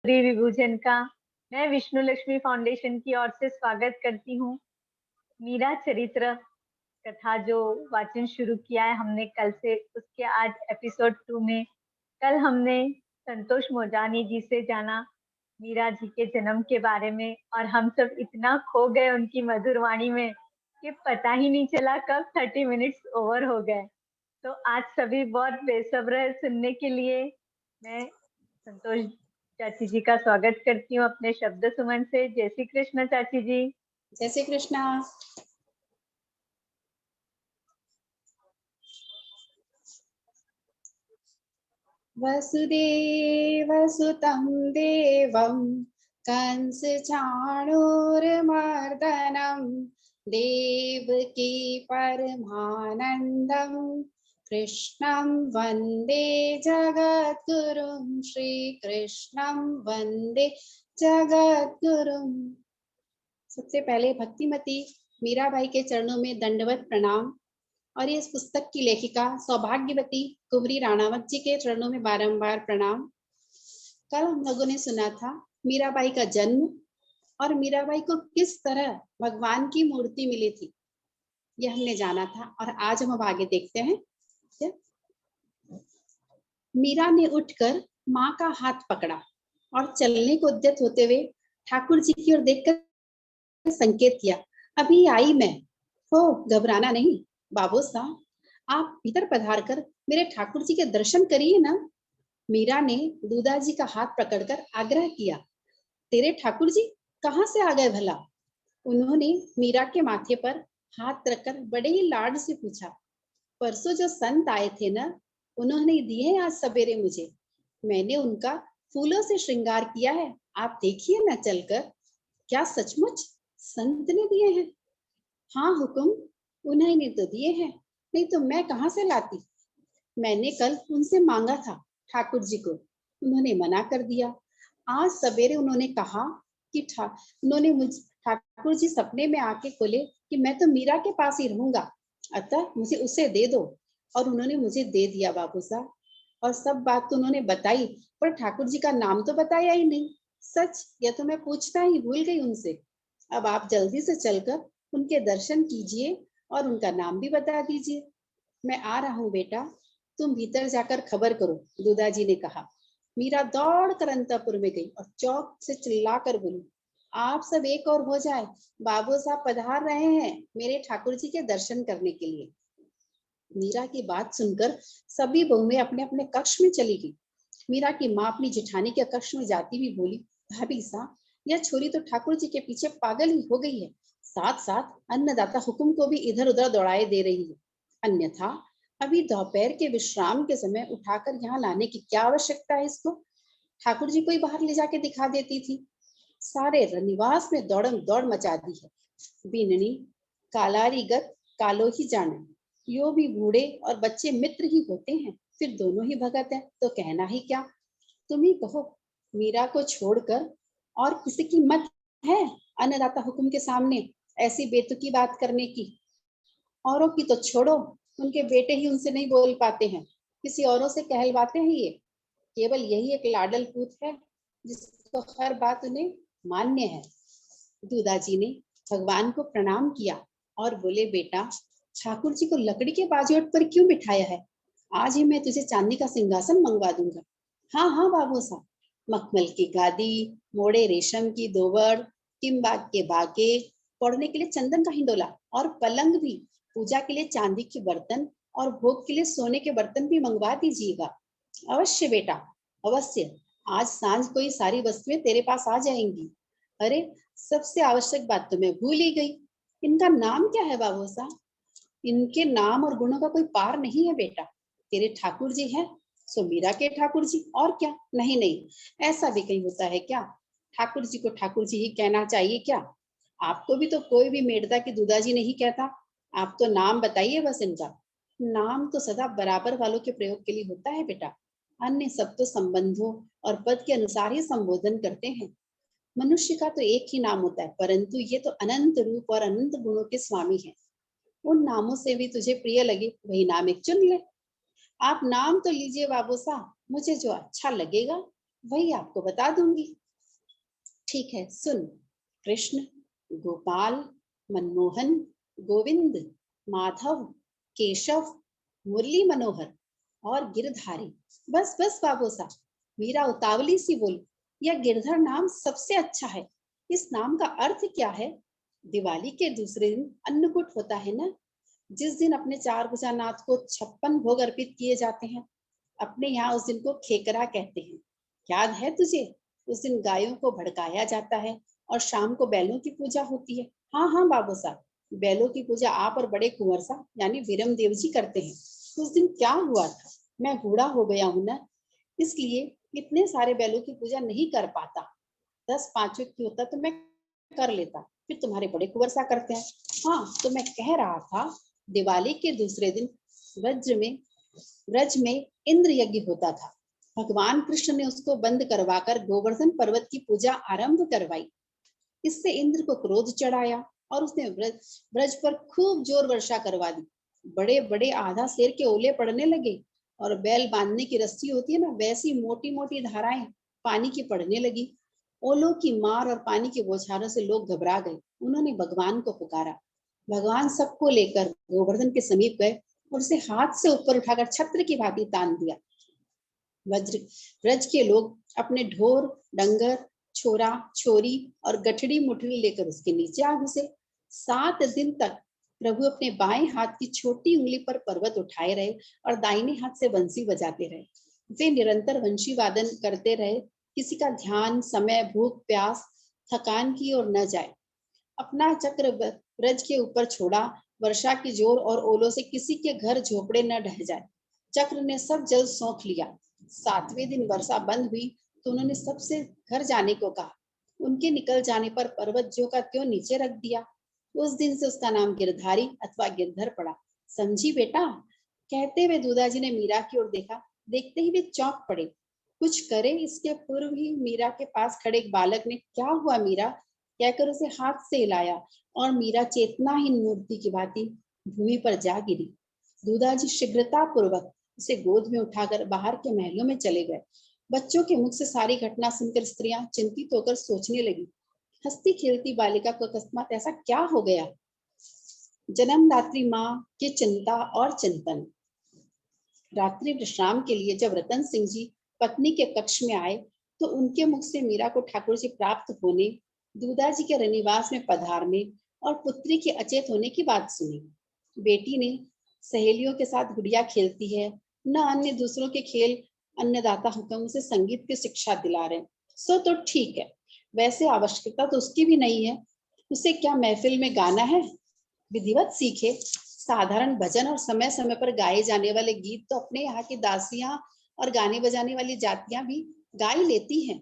विभूजन का मैं विष्णु लक्ष्मी फाउंडेशन की ओर से स्वागत करती हूँ। मीरा चरित्र कथा जो वाचन शुरू किया है हमने कल से, उसके आज एपिसोड 2 में कल हमने संतोष मोजानी जी से जाना मीरा जी के जन्म के बारे में, और हम सब इतना खो गए उनकी मधुर वाणी में कि पता ही नहीं चला कब 30 मिनट्स ओवर हो गए। तो आज सभी बहुत बेसब्र है सुनने के लिए। मैं संतोष चाची जी का स्वागत करती हूँ अपने शब्द सुमन से। जय श्री कृष्ण चाची जी। जय श्री कृष्णा। वसुदेवसुतं देवं कंसचाणूरमर्दनं देवकी परमानन्दं कृष्णं वन्दे जगद्गुरुं श्रीकृष्णं वन्दे जगद्गुरुं। सबसे पहले भक्तिमती मीराबाई के चरणों में दंडवत प्रणाम, और इस पुस्तक की लेखिका सौभाग्यवती कुंवरी राणावत जी के चरणों में बारंबार प्रणाम। कल हम लोगों ने सुना था मीराबाई का जन्म और मीराबाई को किस तरह भगवान की मूर्ति मिली थी, यह हमने जाना था। और आज हम अब आगे देखते हैं। मीरा ने उठकर माँ का हाथ पकड़ा और चलने को उद्यत होते हुए ठाकुर जी की ओर देखकर संकेत किया, अभी आई मैं, हो घबराना नहीं। बाबू साहब, आप भीतर पधार कर मेरे ठाकुर जी के दर्शन करिए ना। मीरा ने दूधा जी का हाथ पकड़कर आग्रह किया। तेरे ठाकुर जी कहाँ से आ गए भला? उन्होंने मीरा के माथे पर हाथ रखकर बड़े ही लाड से पूछा। परसों जो संत आए थे ना, उन्होंने दिए आज सवेरे मुझे। मैंने उनका फूलों से श्रृंगार किया है, आप देखिए ना चलकर। क्या सचमुच संत ने दिए हैं? हाँ हुकुम, उन्होंने तो दिए हैं, नहीं तो मैं कहाँ से लाती। मैंने कल उनसे मांगा था ठाकुर जी को, उन्होंने मना कर दिया। आज सवेरे उन्होंने कहा कि उन्होंने मुझ ठाकुर जी सपने में आके बोले कि मैं तो मीरा के पास ही रहूंगा, अतः मुझे उसे दे दो। और उन्होंने मुझे दे दिया बाबू साहब। और सब बात तो उन्होंने बताई, पर ठाकुर जी का नाम तो बताया ही नहीं। सच, यह तो मैं पूछना ही भूल गई उनसे। अब आप जल्दी से चलकर उनके दर्शन कीजिए और उनका नाम भी बता दीजिए। मैं आ रहा हूँ बेटा, तुम भीतर जाकर खबर करो, दूधाजी ने कहा। मीरा दौड़ कर अंतपुर में गई और चौक से चिल्लाकर बोली, आप सब एक और हो जाए, बाबू साहब पधार रहे हैं मेरे ठाकुर जी के दर्शन करने के लिए। मीरा की बात सुनकर सभी बहुएं अपने अपने कक्ष में चली गई। मीरा की माँ अपनी जेठानी के कक्ष में जाती भी बोली, भाभी साहब, यह छोरी तो ठाकुर जी के पीछे पागल ही हो गई है, साथ साथ अन्नदाता हुकुम को भी इधर उधर दौड़ाए दे रही है। अन्यथा अभी दोपहर के विश्राम के समय उठाकर यहाँ लाने की क्या आवश्यकता है इसको? ठाकुर जी को ही बाहर ले जाके दिखा देती थी। सारे निवास में दौड़म दौड़ मचा दी है। बिननी कालारीगत कालो ही जाने, यो भी बूढ़े और बच्चे मित्र ही होते हैं, फिर दोनों ही भगत है तो कहना ही क्या। तुम ही कहो, मीरा को छोड़कर और किसी की मत है अन्नदाता हुकुम के सामने ऐसी बेतुकी बात करने की? औरों की तो छोड़ो, उनके बेटे ही उनसे नहीं बोल पाते हैं, किसी औरों से कहलवाते हैं ये। केवल यही एक लाडल पूत है जिसको हर बात उन्हें मान्य है। दूधाजी ने भगवान को प्रणाम किया और बोले, बेटा ठाकुर जी को लकड़ी के बाजोट पर क्यों बिठाया है? आज ही मैं तुझे चांदी का सिंहासन मंगवा दूंगा। हाँ हाँ बाबू साहब, मखमल की गादी, मोड़े रेशम की दोवड़, किमबाग के बाके, पौड़ने के लिए चंदन का हिंडोला और पलंग भी, पूजा के लिए चांदी के बर्तन और भोग के लिए सोने के बर्तन भी मंगवा दीजिएगा। अवश्य बेटा, अवश्य। आज सांझ को ही सारी वस्तुएं तेरे पास आ जाएंगी। अरे सबसे आवश्यक बात तो मैं भूल ही गई, इनका नाम क्या है बाबू साहब? इनके नाम और गुणों का कोई पार नहीं है बेटा। तेरे ठाकुर जी हैं सो मीरा के ठाकुर जी, और क्या? नहीं नहीं, ऐसा भी कहीं होता है क्या? ठाकुर जी को ठाकुर जी ही कहना चाहिए क्या? आपको भी तो कोई भी मेड़ता की दूधाजी नहीं कहता। आप तो नाम बताइए बस इनका। नाम तो सदा बराबर वालों के प्रयोग के लिए होता है बेटा, अन्य सब तो संबंधों और पद के अनुसार ही संबोधन करते हैं। मनुष्य का तो एक ही नाम होता है, परंतु ये तो अनंत रूप और अनंत गुणों के स्वामी है। उन नामों से भी तुझे प्रिय लगे वही नाम एक चुन ले। आप नाम तो लीजिए बाबू साहब, मुझे जो अच्छा लगेगा वही आपको बता दूंगी। ठीक है, सुन। कृष्ण, गोपाल, मनमोहन, गोविंद, माधव, केशव, मुरली मनोहर और गिरधारी। बस बस बाबू साहब, मीरा उतावली सी बोली, यह गिरधर नाम सबसे अच्छा है। इस नाम का अर्थ क्या है? दिवाली के दूसरे दिन अन्नकूट होता है ना, जिस दिन अपने चार भुजानाथ को 56 भोग अर्पित किए जाते हैं। अपने यहाँ उस दिन को खेकरा कहते हैं। याद है तुझे? उस दिन गायों को भड़काया जाता है और शाम को बैलों की पूजा होती है। हाँ हाँ बाबू साहब, बैलों की पूजा आप और बड़े कुंवर साहब यानी वीरम देव जी करते हैं। उस दिन क्या हुआ था, मैं बूढ़ा हो गया हूँ ना, इसलिए इतने सारे बैलों की पूजा नहीं कर पाता। 10 पांचों की होता तो मैं कर लेता, फिर तुम्हारे बड़े कुंवर साहब करते हैं। हाँ, तो मैं कह रहा था, दिवाली के दूसरे दिन वज्र में ब्रज में इंद्र यज्ञ होता था। भगवान कृष्ण ने उसको बंद करवाकर गोवर्धन पर्वत की पूजा आरंभ करवाई। इससे इंद्र को क्रोध चढ़ाया और उसने ब्रज पर खूब जोर वर्षा करवा दी। बड़े बड़े आधा शेर के ओले पड़ने लगे और बैल बांधने की रस्सी होती है ना, वैसी मोटी मोटी धाराएं पानी की पड़ने लगी। ओलों की मार और पानी के बौछारों से लोग घबरा गए। उन्होंने भगवान को पुकारा। भगवान सबको लेकर गोवर्धन के समीप गए और उसे हाथ से ऊपर उठाकर छत्र की भांति तान दिया। वज्र ब्रज के लोग अपने ढोर, डंगर, छोरा, छोरी और गठड़ी मुठड़ी लेकर उसके नीचे आ घुसे। 7 दिन तक प्रभु अपने बाएं हाथ की छोटी उंगली पर पर्वत उठाए रहे और दाहिने हाथ से बंसी बजाते रहे। वे निरंतर वंशी वादन करते रहे। किसी का ध्यान समय, भूख, प्यास, थकान की ओर न जाए। अपना चक्र ब्रज के ऊपर छोड़ा। वर्षा की जोर और ओलों से किसी के घर झोपड़े न ढह जाए। चक्र ने सब जल सौंख लिया। 7वें दिन वर्षा बंद हुई तो उन्होंने सबसे घर जाने को कहा। उनके निकल जाने पर पर्वत ज्यों का त्यों नीचे रख दिया। उस दिन से उसका नाम गिरधारी अथवा गिरधर पड़ा। समझी बेटा? कहते हुए दूधाजी ने मीरा की ओर देखा। देखते ही वे चौंक पड़े। कुछ करे इसके पूर्व ही मीरा के पास खड़े एक बालक ने, क्या हुआ मीरा, कहकर उसे हाथ से हिलाया और मीरा चेतनाहीन मूर्ति की भांति भूमि पर जा गिरी। दूधाजी शीघ्रता पूर्वक उसे गोद में उठाकर बाहर के महलों में चले गए। बच्चों के मुख से सारी घटना सुनकर स्त्रियां चिंतित होकर सोचने लगी, हंसती खेलती बालिका को अकस्मात ऐसा क्या हो गया। जन्मदात्री माँ की चिंता और चिंतन। रात्रि विश्राम के लिए जब रतन सिंह जी पत्नी के कक्ष में आए तो उनके मुख से मीरा को ठाकुर जी प्राप्त होने, दूधाजी के रनिवास में पधारने और पुत्री के अचेत होने की बात सुनी। बेटी ने सहेलियों के साथ गुड़िया खेलती है, न अन्य दूसरों के खेल अन्नदाता हुक्म से संगीत की शिक्षा दिला रहे। सो तो ठीक है, वैसे आवश्यकता तो उसकी भी नहीं है। उसे क्या महफिल में गाना है? विधिवत सीखे। साधारण भजन और समय समय पर गाए जाने वाले गीत तो अपने यहाँ की दासियां और गाने बजाने वाली जातियां भी गा ही लेती हैं।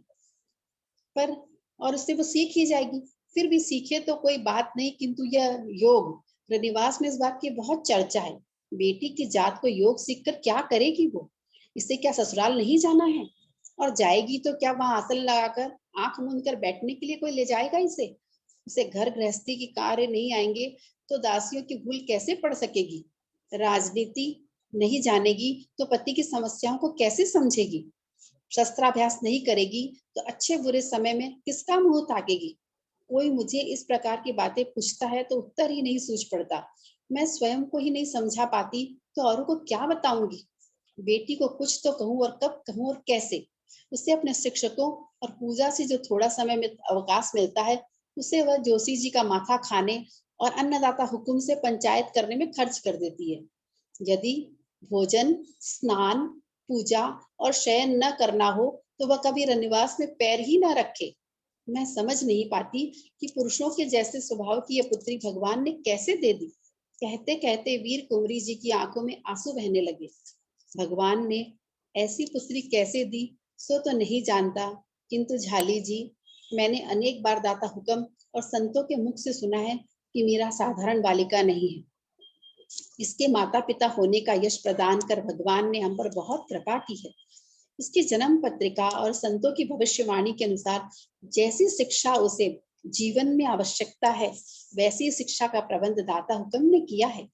पर और उससे वो सीख ही जाएगी। फिर भी सीखे तो कोई बात नहीं, किंतु यह योग, रनिवास में इस बात की बहुत चर्चा है। बेटी की जात को योग सीखकर क्या करेगी वो? इसे क्या ससुराल नहीं जाना है? और जाएगी तो क्या वहां आसन लगाकर आंख मूंद कर बैठने के लिए कोई ले जाएगा इसे? उसे घर गृहस्थी की कार्य नहीं आएंगे तो दासियों की भूल कैसे पड़ सकेगी? राजनीति नहीं जानेगी तो पति की समस्याओं को कैसे समझेगी? शस्त्राभ्यास नहीं करेगी तो अच्छे बुरे समय में किसका मुंह ताकेगी? कोई मुझे इस प्रकार की बातें पूछता है तो उत्तर ही नहीं सूझ पड़ता। मैं स्वयं को ही नहीं समझा पाती तो औरों को क्या बताऊंगी? बेटी को कुछ तो कहूं और कब कहूं और कैसे? उसे अपने शिक्षकों और पूजा से जो थोड़ा समय में अवकाश मिलता है, उसे वह जोशी जी का माथा खाने और अन्नदाता हुकुम से पंचायत करने में खर्च कर देती है। यदि भोजन, स्नान, पूजा और शयन न करना हो तो वह कभी रनिवास में पैर ही न रखे। मैं समझ नहीं पाती कि पुरुषों के जैसे स्वभाव की यह पुत्री भगवान ने कैसे दे दी। कहते कहते वीर कुंवरी जी की आंखों में आंसू बहने लगे। भगवान ने ऐसी पुत्री कैसे दी सो तो नहीं जानता, किंतु झाली जी, मैंने अनेक बार दाता हुक्म और संतों के मुख से सुना है कि मीरा साधारण बालिका नहीं है। इसके माता पिता होने का यश प्रदान कर भगवान ने हम पर बहुत कृपा की है। इसकी जन्म पत्रिका और संतों की भविष्यवाणी के अनुसार जैसी शिक्षा उसे जीवन में आवश्यकता है, वैसी शिक्षा का प्रबंध दाता हुक्म ने किया है।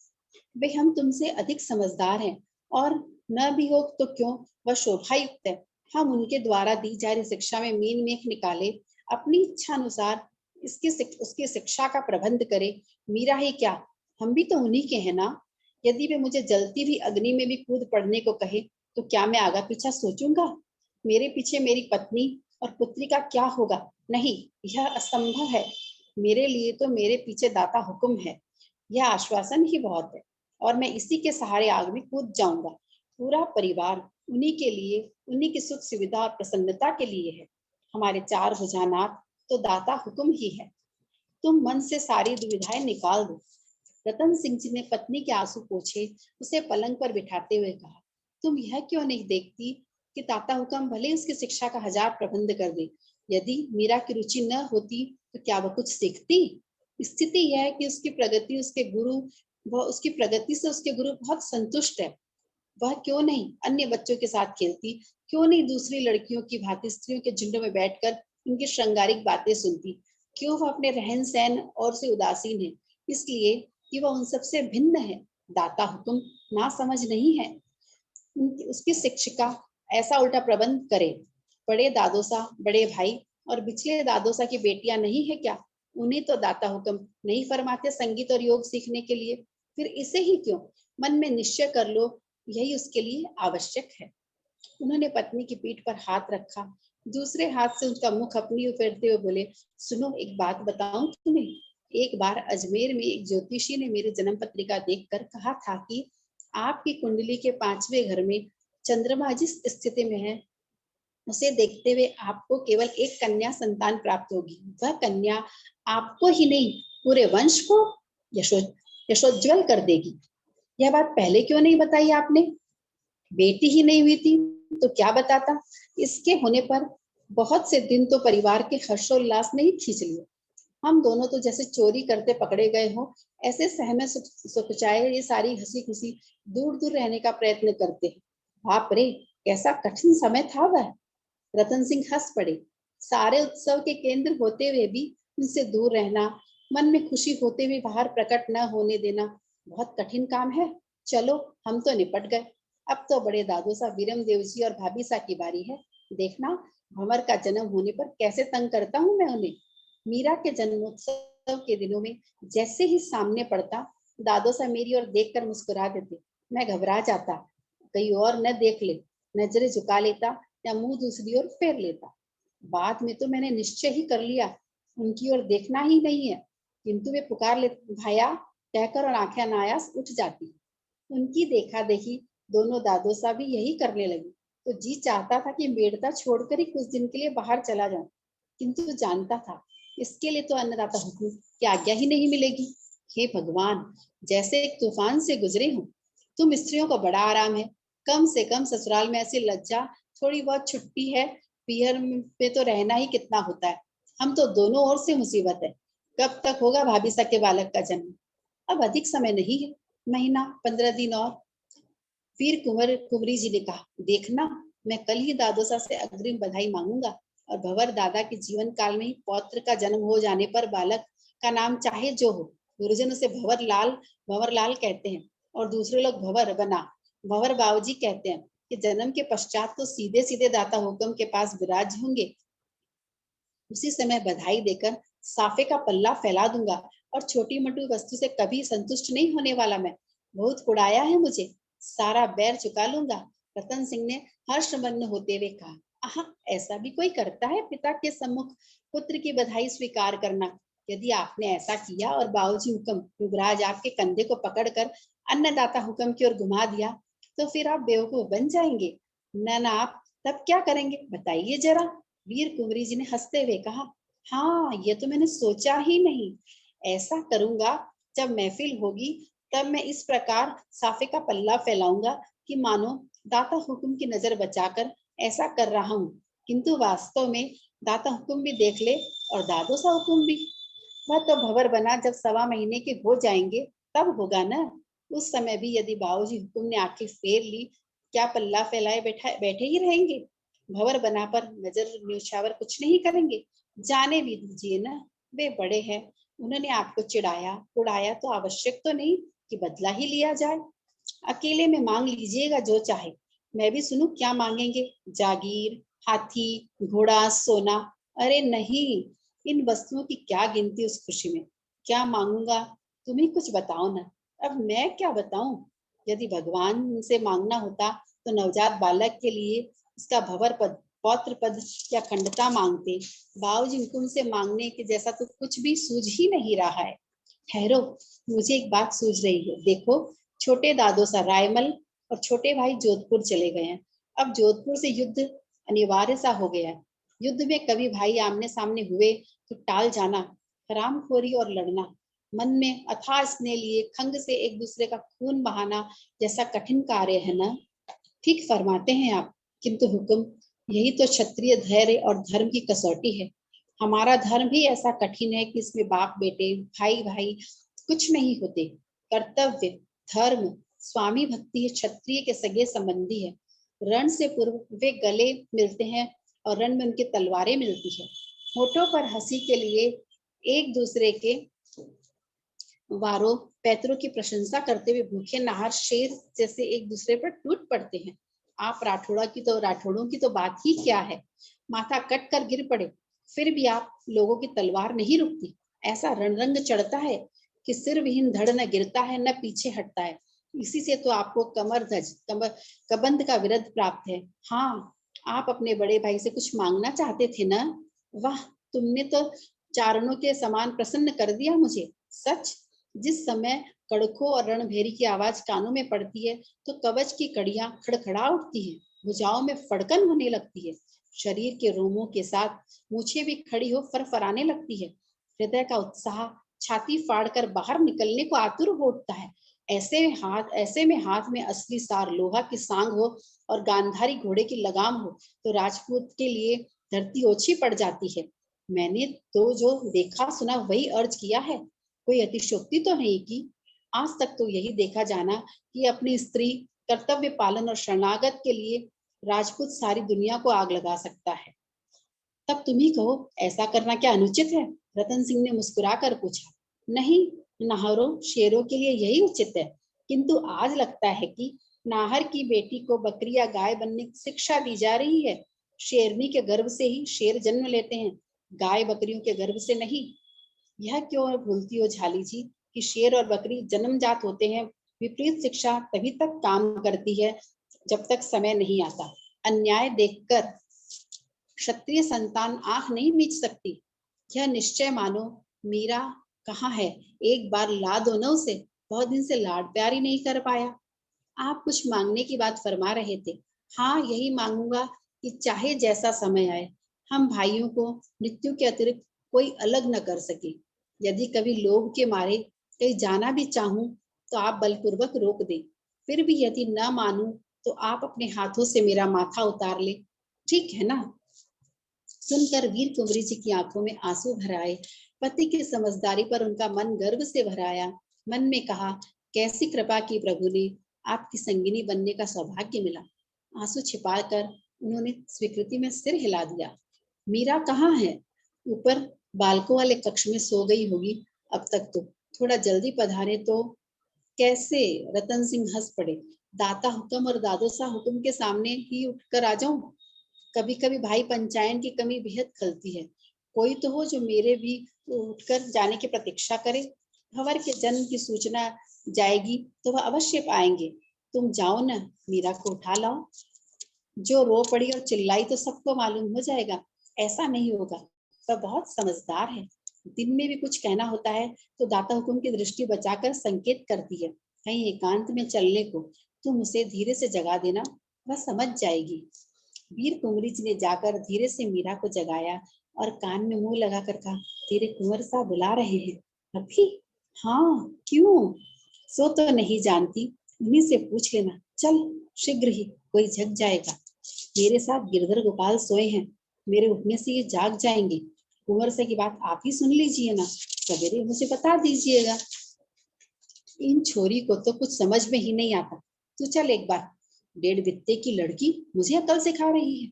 वे हम तुमसे अधिक समझदार हैं और न भी हो तो क्यों, वह शोभा युक्त है। हम उनके द्वारा दी जा रही शिक्षा में मीन मेख निकाले, अपनी इच्छा अनुसार उसकी शिक्षा का प्रबंध करे। मीरा ही क्या, हम भी तो उन्हीं के हैं ना। यदि वे मुझे जलती हुई अग्नि में भी कूद पड़ने को कहे तो क्या मैं आगा पीछा सोचूंगा? मेरे पीछे मेरी पत्नी और पुत्री का क्या होगा? नहीं, यह असंभव है। मेरे लिए तो मेरे पीछे दाता हुक्म है, यह आश्वासन ही बहुत है, और मैं इसी के सहारे आग में कूद जाऊंगा। पूरा परिवार उन्हीं के लिए, उन्हीं की सुख सुविधा और प्रसन्नता के लिए है। हमारे चार भुजानाथ तो दाता हुक्म ही है। तुम मन से सारी दुविधाएं निकाल दो। रतन सिंह जी ने पत्नी के आंसू पोंछे, उसे पलंग पर बिठाते हुए कहा, तुम यह क्यों नहीं देखती कि ताता हुक्म भले उसकी शिक्षा का 1000 प्रबंध कर दे, यदि मीरा की रुचि न होती तो क्या वह कुछ सीखती? स्थिति यह है कि उसकी प्रगति से उसके गुरु बहुत संतुष्ट है। वह क्यों नहीं अन्य बच्चों के साथ खेलती, क्यों नहीं दूसरी लड़कियों की भांति स्त्रियों के झुंड में बैठकर उनकी श्रृंगारिक बातें सुनती, क्यों वह अपने रहन सहन और से उदासीन है? इसलिए कि वह उन सबसे भिन्न है। दाता हुक्म ना समझ नहीं है। उसकी शिक्षिका ऐसा उल्टा प्रबंध करे। बड़े दादोसा, बड़े भाई और बिछले दादोसा की बेटियां नहीं है क्या? उन्हें तो दाता हुक्म नहीं फरमाते संगीत और योग सीखने के लिए, फिर इसे ही क्यों? मन में निश्चय कर लो, यही उसके लिए आवश्यक है। उन्होंने पत्नी की पीठ पर हाथ रखा, दूसरे हाथ से उसका मुख अपनी ओर फेरते हुए बोले, सुनो, एक बात बताऊं तुम्हें। एक बार अजमेर में एक ज्योतिषी ने मेरी जन्म पत्रिका देखकर कहा था कि आपकी कुंडली के 5वें घर में चंद्रमा जिस स्थिति में है, उसे देखते हुए आपको केवल एक कन्या संतान प्राप्त होगी। वह कन्या आपको ही नहीं, पूरे वंश को यशोज्वल कर देगी। यह बात पहले क्यों नहीं बताई आपने? बेटी ही नहीं हुई थी तो क्या बताता? इसके होने पर बहुत से दिन तो परिवार के हर्षोल्लास ने ही खींच लिए। हम दोनों तो जैसे चोरी करते पकड़े गए हो, ऐसे सहमे सुखचाए ये सारी हंसी खुशी दूर दूर रहने का प्रयत्न करते हैं। बाप रे, कैसा कठिन समय था वह। रतन सिंह हंस पड़े। सारे उत्सव के केंद्र होते हुए भी उनसे दूर रहना, मन में खुशी होते हुए बाहर प्रकट न होने देना बहुत कठिन काम है। चलो, हम तो निपट गए। अब तो बड़े दादू सा वीरम देव जी और भाभी सा की बारी है। देखना, भंवर का जन्म होने पर कैसे तंग करता हूँ मैं उन्हें। मीरा के जन्मोत्सव के दिनों में जैसे ही सामने पड़ता, दादो सा मेरी ओर देखकर मुस्कुरा देते। मैं घबरा जाता, कहीं और न देख ले, नजरें झुका लेता या मुंह दूसरी ओर फेर लेता। बाद में तो मैंने निश्चय ही कर लिया, उनकी ओर देखना ही नहीं है, किंतु वे पुकार ले भाया कहकर और आंखें अनायास उठ जाती। उनकी देखा देखी दोनों दादो सा भी यही करने लगी, तो जी चाहता था कि मेड़ता छोड़कर ही कुछ दिन के लिए बाहर चला जाऊं, किंतु जानता था इसके लिए तो अन्नदाता हुक्म की आज्ञा ही नहीं मिलेगी। हे भगवान, जैसे एक तूफान से गुजरे हूँ। तुम स्त्रियों को बड़ा आराम है, कम से कम ससुराल में ऐसी लज्जा, थोड़ी बहुत छुट्टी है, पीहर में तो रहना ही कितना होता है। हम तो दोनों ओर से मुसीबत है। कब तक होगा भाभी सा के बालक का जन्म? अब अधिक समय नहीं है, महीना 15 दिन और। फिर कुंवरी जी ने कहा, देखना, मैं कल ही दादोसा से अग्रिम बधाई मांगूंगा, और भंवर दादा के जीवन काल में ही पौत्र का जन्म हो जाने पर बालक का नाम चाहे जो हो, गुरुजन उसे भंवर लाल कहते हैं, और दूसरे लोग भंवर बाबूजी कहते हैं कि जन्म के पश्चात तो सीधे सीधे दाता हुक्म के पास विराज होंगे। उसी समय बधाई देकर साफे का पल्ला फैला दूंगा, और छोटी मोटी वस्तु से कभी संतुष्ट नहीं होने वाला मैं। बहुत कुड़ाया है मुझे, सारा बैर चुका लूंगा। रतन सिंह ने हर्षमग्न होते हुए कहा, आहा, ऐसा भी कोई करता है पिता के सम्मुख पुत्र की बधाई स्वीकार करना? यदि आपने ऐसा किया और बाबूजी हुक्म युवराज आपके कंधे को पकड़कर अन्नदाता हुक्म की ओर घुमा दिया, तो फिर आप बेवकूफ बन जाएंगे। न आप तब क्या करेंगे, बताइए जरा। वीर कुंवरी जी ने हंसते हुए कहा, हाँ, ये तो मैंने सोचा ही नहीं। ऐसा करूंगा, जब महफिल होगी तब मैं इस प्रकार साफे का पल्ला फैलाऊंगा कि मानो दाता हुक्म की नजर बचाकर ऐसा कर रहा हूँ, किंतु वास्तव में दाता हुक्म भी देख ले और दादो सा हुक्म भी। वह तो भंवर बना जब 1.25 महीने के हो जाएंगे तब होगा ना। उस समय भी यदि बाबूजी हुक्म ने आंखें फेर ली, क्या पल्ला फैलाए बैठे ही रहेंगे? भंवर बना पर नजर न्यौछावर कुछ नहीं करेंगे? जाने भी दीजिए ना, वे बड़े हैं, उन्होंने आपको चिढ़ाया उड़ाया तो आवश्यक तो नहीं कि बदला ही लिया जाए। अकेले में मांग लीजिएगा जो चाहे, मैं भी सुनूं क्या मांगेंगे? जागीर, हाथी, घोड़ा, सोना? अरे नहीं, इन वस्तुओं की क्या गिनती उस खुशी में। क्या मांगूंगा? तुम ही कुछ बताओ ना। अब मैं क्या बताऊं? यदि भगवान से मांगना होता तो नवजात बालक के लिए उसका भवर पद, पौत्र पद या खंडता मांगते। बाबूजी, हुकुम से मांगने के जैसा तो कुछ भी सूझ ही नहीं रहा है। ठहरो, मुझे एक बात सूझ रही है। देखो, छोटे दादो सा रायमल और छोटे भाई जोधपुर चले गए हैं। अब जोधपुर से युद्ध अनिवार्य सा हो गया है। युद्ध में कभी भाई आमने सामने हुए तो टाल जाना, हरामखोरी और लड़ना, मन में अथाह स्नेह लिए खंग से एक दूसरे का खून बहाना जैसा कठिन कार्य है ना? ठीक फरमाते हैं आप, किंतु हुक्म, यही तो क्षत्रिय धैर्य और धर्म की कसौटी है। हमारा धर्म भी ऐसा कठिन है कि इसमें बाप बेटे, भाई भाई कुछ नहीं होते। कर्तव्य, धर्म, स्वामी भक्ति क्षत्रिय के सगे संबंधी है। रण से पूर्व वे गले मिलते हैं और रण में उनकी तलवारें मिलती है। होठों पर हंसी के लिए एक दूसरे के वारों पैतरों की प्रशंसा करते हुए भूखे नहार शेर जैसे एक दूसरे पर टूट पड़ते हैं। आप राठौड़ों की तो बात ही क्या है। माथा कट कर गिर पड़े, फिर भी आप लोगों की तलवार नहीं रुकती। ऐसा रणरंग चढ़ता है कि सिर विहीन धड़ न गिरता है न पीछे हटता है। इसी से तो आपको कबंध का विरध प्राप्त है। हाँ, आप अपने बड़े भाई से कुछ मांगना चाहते थे ना? वाह, तुमने तो चारणों के समान प्रसन्न कर दिया मुझे। सच, जिस समय कड़कों और रणभेरी की आवाज कानों में पड़ती है तो कवच की कड़ियां खड़खड़ा उठती हैं, भुजाओं में फड़कन होने लगती है, शरीर के रोमों के साथ मूछें भी खड़ी हो फरफराने लगती है, हृदय का उत्साह छाती फाड़कर बाहर निकलने को आतुर हो उठता है। ऐसे में हाथ में असली सार लोहा की सांग हो और गांधारी घोड़े की लगाम हो तो राजपूत के लिए धरती ओछी पड़ जाती है। मैंने तो जो देखा सुना वही अर्ज किया है, कोई अतिशयोक्ति तो नहीं की। आज तक तो यही देखा जाना कि अपनी स्त्री कर्तव्य पालन और शरणागत के लिए राजपूत सारी दुनिया को आग लगा सकता है। तब तुम ही कहो, ऐसा करना क्या अनुचित है? रतन सिंह ने मुस्कुराकर पूछा। नहीं, नाहरों शेरों के लिए यही उचित है, किंतु आज लगता है कि नाहर की बेटी को बकरी या गाय बनने की शिक्षा दी जा रही है। शेरनी के गर्भ से ही शेर जन्म लेते हैं, गाय बकरियों के गर्भ से नहीं। यह क्यों भूलती हो झाली जी कि शेर और बकरी जन्मजात होते हैं। विपरीत शिक्षा तभी तक काम करती है जब तक समय नहीं आता। अन्याय देखकर क्षत्रिय संतान आंख नहीं मीच सकती। यह निश्चय मानो। मीरा कहाँ है? एक बार ला दो न उसे, बहुत दिन से लाड प्यार ही नहीं कर पाया। आप कुछ मांगने की बात फरमा रहे थे। हाँ, यही मांगूंगा कि चाहे जैसा समय आए, हम भाइयों को मृत्यु के अतिरिक्त कोई अलग न कर सके। यदि कभी लोभ के मारे कहीं जाना भी चाहूं तो आप बलपूर्वक रोक दे। फिर भी यदि न मानूं तो आप अपने हाथों से मेरा माथा उतार ले, ठीक है ना? सुनकर वीर कुंवरी जी की आंखों में आंसू भर आए। पति की समझदारी पर उनका मन गर्व से भर आया। मन में कहा, कैसी कृपा की प्रभु ने, आपकी संगिनी बनने का सौभाग्य मिला। आंसू छिपाकर उन्होंने स्वीकृति में सिर हिला दिया। मीरा कहाँ है? ऊपर बालकों वाले कक्ष में सो गई होगी अब तक तो। थोड़ा जल्दी पधारे तो। कैसे? रतन सिंह हंस पड़े। दाता हुक्म और दादोसा हुक्म के सामने ही उठकर आ जाऊं? कभी कभी भाई पंचायन की कमी बेहद खलती है। कोई तो हो जो मेरे भी उठकर जाने की प्रतीक्षा करे। भंवर के जन्म की सूचना जाएगी तो वह अवश्य पाएंगे। तुम जाओ ना, मीरा को उठा लाओ। जो रो पड़ी और चिल्लाई तो सबको मालूम हो जाएगा। ऐसा नहीं होगा, वह बहुत समझदार है। दिन में भी कुछ कहना होता है तो दाता हुकुम की दृष्टि बचाकर संकेत करती है कहीं एकांत में चलने को। तुम उसे धीरे से जगा देना, वह समझ जाएगी। वीर कुंवरी जी ने जाकर धीरे से मीरा को जगाया और कान में मुंह लगाकर कहा, तेरे कुंवर साहब बुला रहे हैं। अभी? हाँ, क्यों? सो तो नहीं जानती, उन्हीं से पूछ लेना। चल, शीघ्र ही कोई जग जाएगा। मेरे साथ गिरधर गोपाल सोए हैं, मेरे उठने से ये जाग जाएंगे। कुंवर से की बात आप ही सुन लीजिए ना, सवेरे मुझे बता दीजिएगा। इन छोरी को तो कुछ समझ में ही नहीं आता। तू चल एक बार, 1.5 बित्ते की लड़की मुझे अकल सिखा रही है।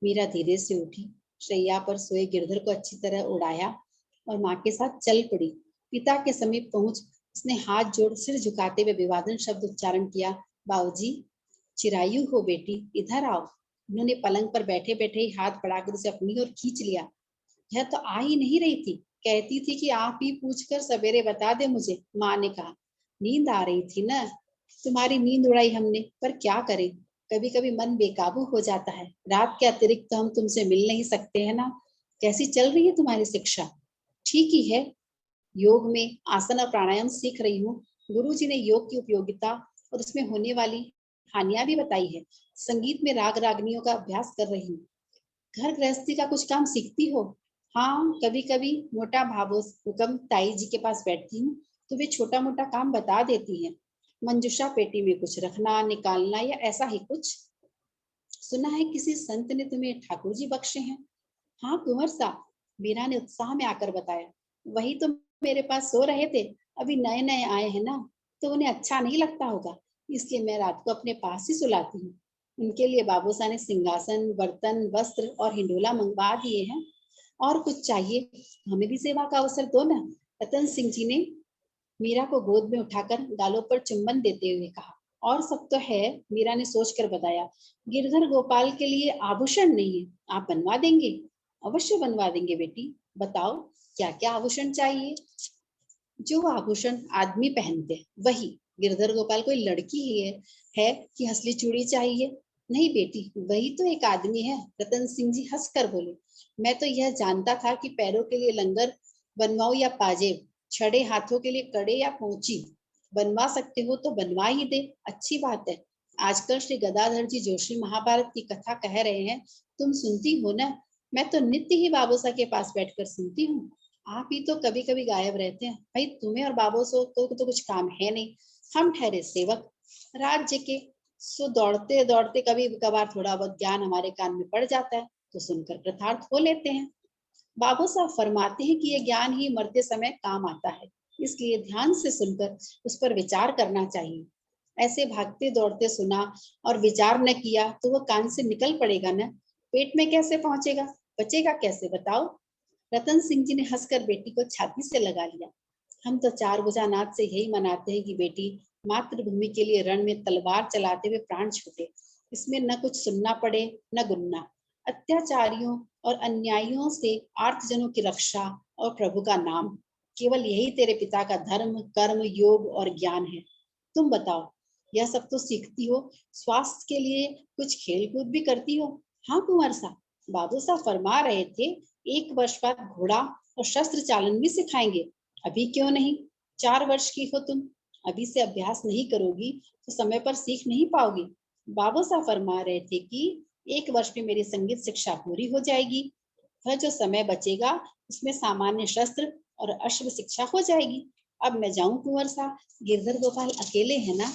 मीरा धीरे से उठी, शैया पर सोए गिरधर को अच्छी तरह उड़ाया और माँ के साथ चल पड़ी। पिता के समीप पहुंच उसने हाथ जोड़ सिर झुकाते हुए विवादन शब्द उच्चारण किया, बाबूजी, चिरायु हो बेटी, इधर आओ। उन्होंने पलंग पर बैठे बैठे ही हाथ बढ़ाकर उसे अपनी ओर खींच लिया। यह तो आ ही नहीं रही थी, कहती थी कि आप ही पूछकर सवेरे बता दे मुझे, माँ ने कहा। नींद आ रही थी ना, तुम्हारी नींद उड़ाई हमने, पर क्या करें, कभी कभी मन बेकाबू हो जाता है। रात के अतिरिक्त तो हम तुमसे मिल नहीं सकते हैं ना। कैसी चल रही है तुम्हारी शिक्षा? ठीक ही है, योग में आसन और प्राणायाम सीख रही हूँ। गुरुजी ने योग की उपयोगिता और उसमें होने वाली हानियां भी बताई है। संगीत में राग रागनियों का अभ्यास कर रही हूँ। घर गृहस्थी का कुछ काम सीखती हो? हाँ, कभी कभी मोटा भावो हुक्म ताई जी के पास बैठती हूँ तो वे छोटा मोटा काम बता देती हैं। मंजूषा पेटी में कुछ रखना निकालना या ऐसा ही कुछ। सुना है किसी संत ने तुम्हें ठाकुर जी बख्शे हैं? हाँ कुंवर साहब, मीरा ने उत्साह में आकर बताया। वही तो मेरे पास सो रहे थे, अभी नए नए आए हैं ना, तो उन्हें अच्छा नहीं लगता होगा, इसलिए मैं रात को अपने पास ही सुलाती हूँ। उनके लिए बाबूसा ने सिंहासन, बर्तन, वस्त्र और हिंडोला मंगवा दिए हैं। और कुछ चाहिए, हमें भी सेवा का अवसर दो ना। रतन सिंह जी ने मीरा को गोद में उठाकर गालों पर चुम्बन देते हुए कहा। और सब तो है, मीरा ने सोचकर बताया। गिरधर गोपाल के लिए आभूषण नहीं है, आप बनवा देंगे? अवश्य बनवा देंगे बेटी, बताओ क्या क्या आभूषण चाहिए? जो आभूषण आदमी पहनते हैं वही। गिरधर गोपाल कोई लड़की ही है कि हसली चूड़ी चाहिए? नहीं बेटी, वही तो एक आदमी है। रतन सिंह जी हंसकर बोले। मैं तो यह जानता था कि पैरों के लिए लंगर बनवाओ या पाजेब, छड़े हाथों के लिए कड़े या पोंची। बनवा सकते हो तो बनवा ही दे, अच्छी बात है। आजकल श्री गदाधर जी जोशी महाभारत की कथा कह रहे हैं, तुम सुनती हो ना? मैं तो नित्य ही बाबूसा के पास बैठकर सुनती हूँ। आप ही तो कभी कभी गायब रहते हैं। भाई तुम्हें और बाबू सो तो कुछ काम है नहीं, हम ठहरे सेवक राज्य के। सो दौड़ते दौड़ते कभी कभार थोड़ा बहुत ज्ञान हमारे कान में पड़ जाता है तो सुनकर कृतार्थ हो लेते हैं। बाबू साहब फरमाते हैं कि यह ज्ञान ही मरते समय काम आता है, इसलिए ध्यान से सुनकर उस पर विचार करना चाहिए। ऐसे भागते दौड़ते सुना और विचार न किया तो वो कान से निकल पड़ेगा ना, पेट में कैसे पहुंचेगा, बचेगा कैसे, बताओ? रतन सिंह जी ने हंसकर बेटी को छाती से लगा लिया। हम तो चार भुजानाथ से यही मनाते हैं कि बेटी मातृभूमि के लिए रण में तलवार चलाते हुए प्राण छूटे, इसमें न कुछ सुनना पड़े न गुनना। अत्याचारियों और अन्यायियों से आर्तजनों की रक्षा और प्रभु का नाम, केवल यही तेरे पिता का धर्म कर्म योग और ज्ञान है। तुम बताओ, यह सब तो सीखती हो, स्वास्थ्य के लिए कुछ खेल कूद भी करती हो? हाँ कुंवर साहब, बाबू साहब फरमा रहे थे 1 वर्ष बाद घोड़ा और शस्त्र चालन भी सिखाएंगे। अभी क्यों नहीं? 4 वर्ष की हो तुम, अभी से अभ्यास नहीं करोगी तो समय पर सीख नहीं पाओगी। बाबू साहब फरमा रहे थे कि 1 वर्ष में मेरी संगीत शिक्षा पूरी हो जाएगी। वह जो समय बचेगा उसमें सामान्य शस्त्र और अश्व शिक्षा हो जाएगी। अब मैं जाऊं कुंवर साहब, गिरधर गोपाल अकेले है ना?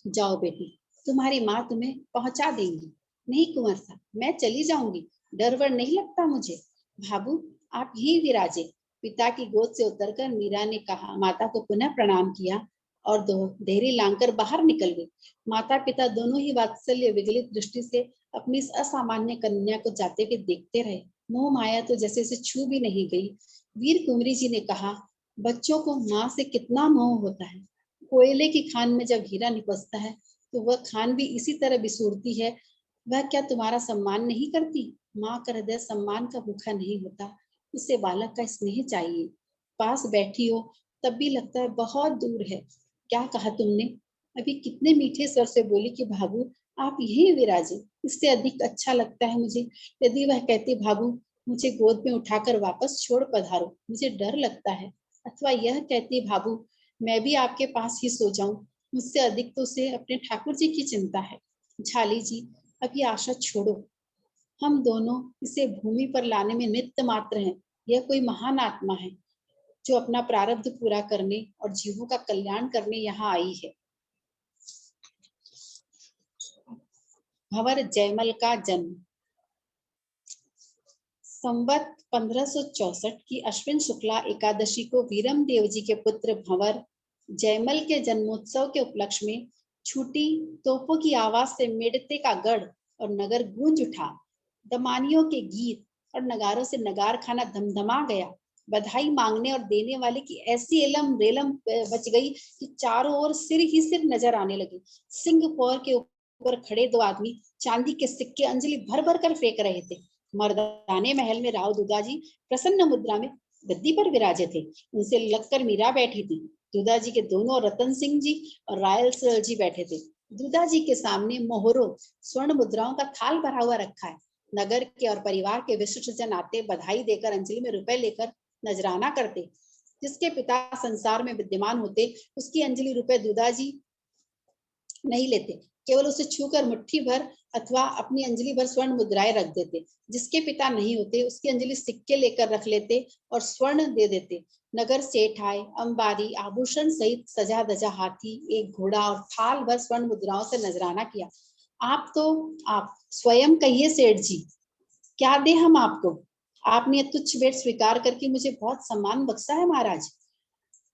जाओ बेटी, तुम्हारी माँ तुम्हें पहुंचा देंगी। नहीं कुंवर साहब, मैं चली जाऊंगी, डर वर नहीं लगता मुझे। भाबू आप यहीं विराजे। पिता की गोद से उतरकर मीरा ने कहा, माता को पुनः प्रणाम किया और देहरी लांघकर बाहर निकल गई। माता पिता दोनों ही वात्सल्य विगलित दृष्टि से अपनी इस असामान्य कन्या को जाते हुए देखते रहे। मोह माया तो जैसे से छू भी नहीं गई। वीर कुंवरी जी ने कहा, बच्चों को माँ से कितना मोह होता है। कोयले की खान में जब हीरा निपसता है तो वह खान भी इसी तरह बिसूरती है। वह क्या तुम्हारा सम्मान नहीं करती? माँ का हृदय सम्मान का भूखा नहीं होता, उसे बालक का स्नेह चाहिए। पास बैठी हो तब भी लगता है बहुत दूर है। क्या कहा तुमने? अभी कितने मीठे स्वर से बोली कि भाभू आप यहीं विराजे, इससे अधिक अच्छा लगता है मुझे यदि वह कहती, भाभू मुझे गोद में उठाकर वापस छोड़ पधारो, मुझे डर लगता है। अथवा यह कहती, भाभू मैं भी आपके पास ही सो जाऊं, मुझसे अधिक तो उसे अपने ठाकुर जी की चिंता है। झाली जी अब ये आशा छोड़ो, हम दोनों इसे भूमि पर लाने में निमित्त मात्र हैं। यह कोई महान आत्मा है जो अपना प्रारब्ध पूरा करने और जीवों का कल्याण करने यहाँ आई है। भंवर जयमल का जन्म। संवत 1564 की अश्विन शुक्ला एकादशी को वीरम देव जी के पुत्र भंवर जयमल के जन्मोत्सव के उपलक्ष्य में छूटी तोपों की आवाज से मेड़ते का गढ़ और नगर गूंज उठा। दमानियों के गीत और नगारों से नगार खाना धमधमा गया। बधाई मांगने और देने वाले की ऐसी एलम रेलम बच गई कि चारों ओर सिर ही सिर नजर आने लगे। सिंह पौर के ऊपर खड़े दो आदमी चांदी के सिक्के अंजलि भर भर कर फेंक रहे थे। मर्दाने महल में राव दुदाजी प्रसन्न मुद्रा में गद्दी पर विराजे थे। उनसे लगकर मीरा बैठी थी। दुदाजी के दोनों रतन सिंह जी और रायल सर जी बैठे थे। दुदाजी के सामने मोहरों स्वर्ण मुद्राओं का थाल भरा हुआ रखा है। नगर के और परिवार के विशिष्ट जन आते बधाई देकर अंजलि में रुपए लेकर नजराना करते। जिसके पिता संसार में विद्यमान होते उसकी अंजलि रुपए दुदाजी नहीं लेते, केवल उसे छूकर मुट्ठी भर अथवा अपनी अंजलि भर स्वर्ण मुद्राएं रख देते। जिसके पिता नहीं होते उसकी अंजलि सिक्के लेकर रख लेते और स्वर्ण दे देते। नगर सेठ आए, अंबारी आभूषण सहित सजा धजा हाथी, एक घोड़ा और थाल भर स्वर्ण मुद्राओं से नजराना किया। आप स्वयं कहिए सेठ जी, क्या दे हम आपको? आपने तुच्छ भेंट स्वीकार करके मुझे बहुत सम्मान बख्शा है महाराज।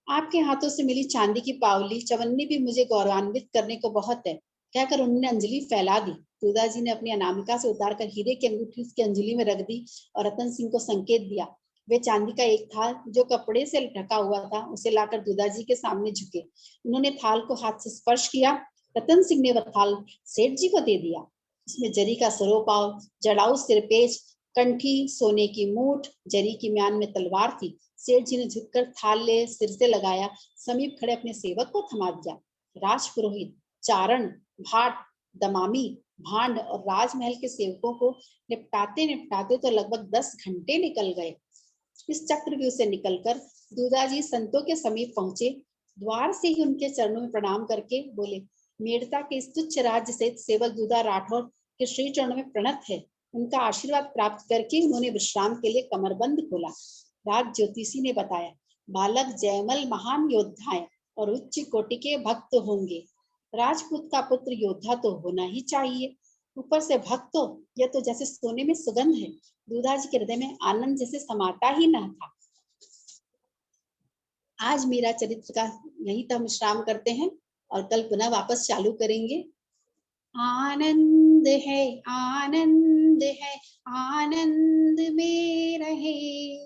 आपके हाथों से मिली चांदी की पावली चवन्नी भी मुझे गौरवान्वित करने को बहुत है, कहकर उन्होंने अंजलि फैला दी। दुदाजी ने अपनी अनामिका से उतारकर हीरे की अंगूठी उसकी अंजलि में रख दी और रतन सिंह को संकेत दिया। वे चांदी का एक थाल जो कपड़े से ढका हुआ था उसे लाकर दुदाजी के सामने झुके। उन्होंने थाल को हाथ से स्पर्श किया। रतन सिंह ने वह थाल सेठ जी को दे दिया। उसमें जरी का सरोपाव, जड़ाऊ सिरपेश, कंठी, सोने की मूठ, जरी की म्यान में तलवार थी। सेठ जी ने झुककर थाल ले सिर से लगाया, समीप खड़े अपने सेवक को थमा दिया। राजपुरोहित, चारण, भाट, दमामी, भांड और राजमहल के सेवकों को निपटाते निपटाते तो लगभग 10 घंटे निकल गए। इस चक्रव्यूह से निकलकर दुदाजी संतों के समीप पहुंचे। द्वार से ही उनके चरणों में प्रणाम करके बोले, मेड़ता के इस तुच्छ राज्य सहित सेवक दुदा राठौर के श्री चरणों में प्रणत है। उनका आशीर्वाद प्राप्त करके उन्होंने विश्राम के लिए कमरबंद खोला। राज ज्योतिषी ने बताया, बालक जयमल महान योद्धा है और उच्च कोटि के भक्त होंगे। राजपूत का पुत्र योद्धा तो होना ही चाहिए, ऊपर से भक्त हो, यह तो जैसे सोने में सुगंध है। दुदाजी के हृदय में आनंद जैसे समाता ही न था। आज मेरा चरित्र का यहीं तक विश्राम करते हैं और कल पुनः वापस चालू करेंगे। आनंद है, आनंद है, आनंद में रहे,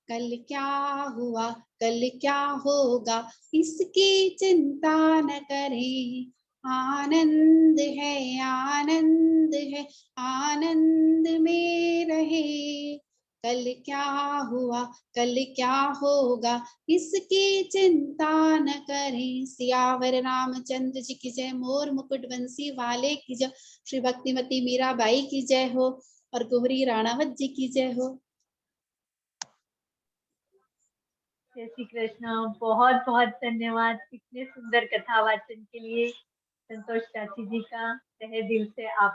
कल क्या हुआ कल क्या होगा इसकी चिंता न करें। आनंद है, आनंद है, आनंद में रहे, कल क्या हुआ कल क्या होगा इसकी चिंता न करें। सियावर रामचंद्र जी की जय, मोर मुकुट बंसी वाले की जय, श्री भक्तिमती मीराबाई की जय हो और कुंवरी राणावत जी की जय हो। जय श्री कृष्ण। बहुत बहुत धन्यवाद इतने सुंदर कथा वाचन के लिए। संतोष चाची जी का तहे दिल से आभार।